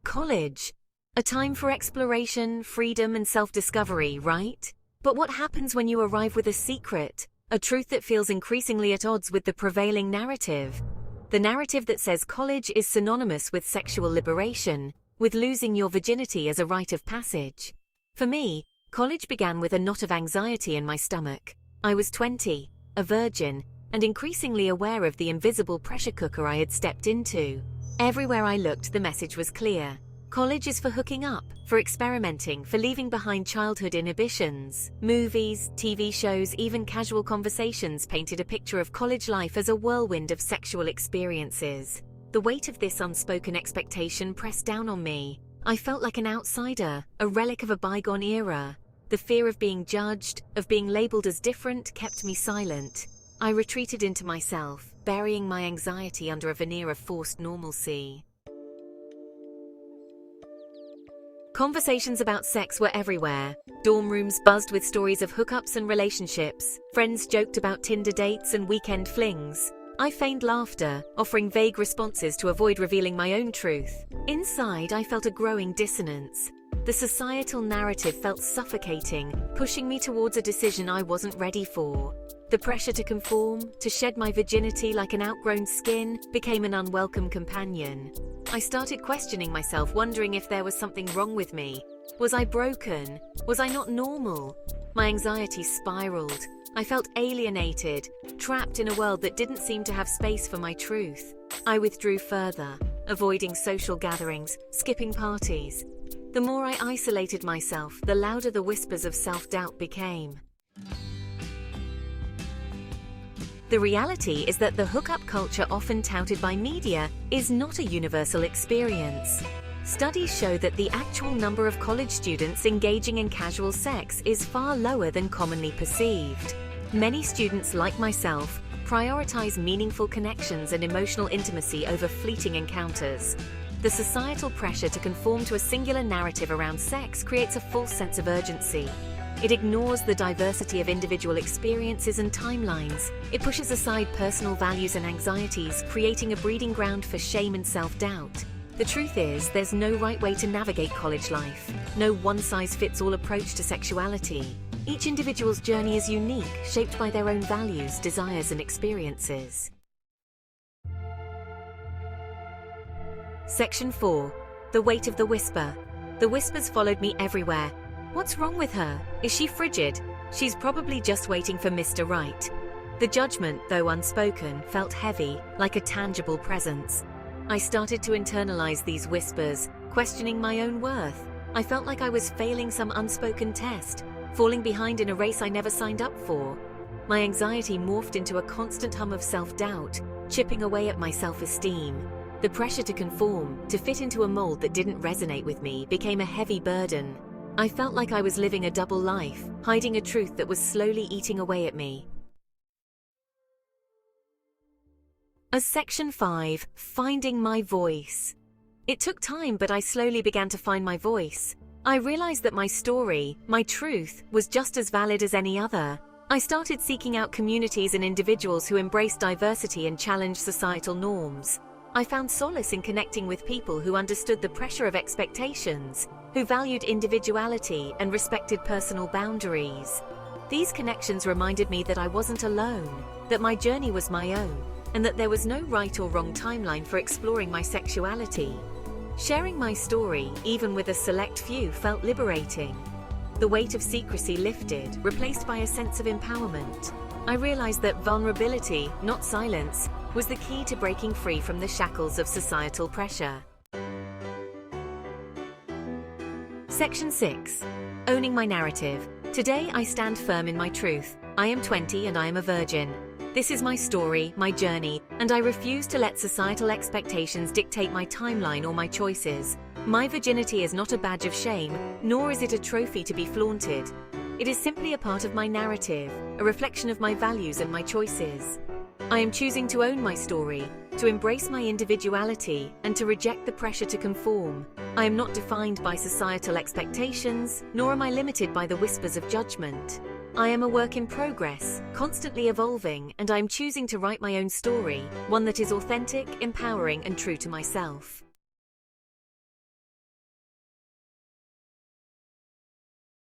College. A time for exploration, freedom, and self-discovery, right? But what happens when you arrive with a secret? A truth that feels increasingly at odds with the prevailing narrative. The narrative that says college is synonymous with sexual liberation, with losing your virginity as a rite of passage. For me, college began with a knot of anxiety in my stomach. I was 20, a virgin, and increasingly aware of the invisible pressure cooker I had stepped into. Everywhere I looked, the message was clear. College is for hooking up, for experimenting, for leaving behind childhood inhibitions. Movies, TV shows, even casual conversations painted a picture of college life as a whirlwind of sexual experiences. The weight of this unspoken expectation pressed down on me. I felt like an outsider, a relic of a bygone era. The fear of being judged, of being labeled as different, kept me silent. I retreated into myself, burying my anxiety under a veneer of forced normalcy. Conversations about sex were everywhere. Dorm rooms buzzed with stories of hookups and relationships. Friends joked about Tinder dates and weekend flings. I feigned laughter, offering vague responses to avoid revealing my own truth. Inside, I felt a growing dissonance. The societal narrative felt suffocating, pushing me towards a decision I wasn't ready for. The pressure to conform, to shed my virginity like an outgrown skin, became an unwelcome companion. I started questioning myself, wondering if there was something wrong with me. Was I broken? Was I not normal? My anxiety spiraled. I felt alienated, trapped in a world that didn't seem to have space for my truth. I withdrew further, avoiding social gatherings, skipping parties. The more I isolated myself, the louder the whispers of self-doubt became. The reality is that the hookup culture often touted by media is not a universal experience. Studies show that the actual number of college students engaging in casual sex is far lower than commonly perceived. Many students, like myself, prioritize meaningful connections and emotional intimacy over fleeting encounters. The societal pressure to conform to a singular narrative around sex creates a false sense of urgency. It ignores the diversity of individual experiences and timelines. It pushes aside personal values and anxieties, creating a breeding ground for shame and self-doubt. The truth is, there's no right way to navigate college life. No one-size-fits-all approach to sexuality. Each individual's journey is unique, shaped by their own values, desires, and experiences. Section 4. The weight of the whisper. The whispers followed me everywhere. What's wrong with her? Is she frigid? She's probably just waiting for Mr. Right. The judgment, though unspoken, felt heavy, like a tangible presence. I started to internalize these whispers, questioning my own worth. I felt like I was failing some unspoken test, falling behind in a race I never signed up for. My anxiety morphed into a constant hum of self-doubt, chipping away at my self-esteem. The pressure to conform, to fit into a mold that didn't resonate with me, became a heavy burden. I felt like I was living a double life, hiding a truth that was slowly eating away at me. As Section 5, Finding My Voice. It took time, but I slowly began to find my voice. I realized that my story, my truth, was just as valid as any other. I started seeking out communities and individuals who embraced diversity and challenged societal norms. I found solace in connecting with people who understood the pressure of expectations, who valued individuality and respected personal boundaries. These connections reminded me that I wasn't alone, that my journey was my own, and that there was no right or wrong timeline for exploring my sexuality. Sharing my story, even with a select few, felt liberating. The weight of secrecy lifted, replaced by a sense of empowerment. I realized that vulnerability, not silence, was the key to breaking free from the shackles of societal pressure. Section 6. Owning my narrative. Today I stand firm in my truth. I am 20 and I am a virgin. This is my story, my journey, and I refuse to let societal expectations dictate my timeline or my choices. My virginity is not a badge of shame, nor is it a trophy to be flaunted. It is simply a part of my narrative, a reflection of my values and my choices. I am choosing to own my story, to embrace my individuality, and to reject the pressure to conform. I am not defined by societal expectations, nor am I limited by the whispers of judgment. I am a work in progress, constantly evolving, and I am choosing to write my own story, one that is authentic, empowering, and true to myself.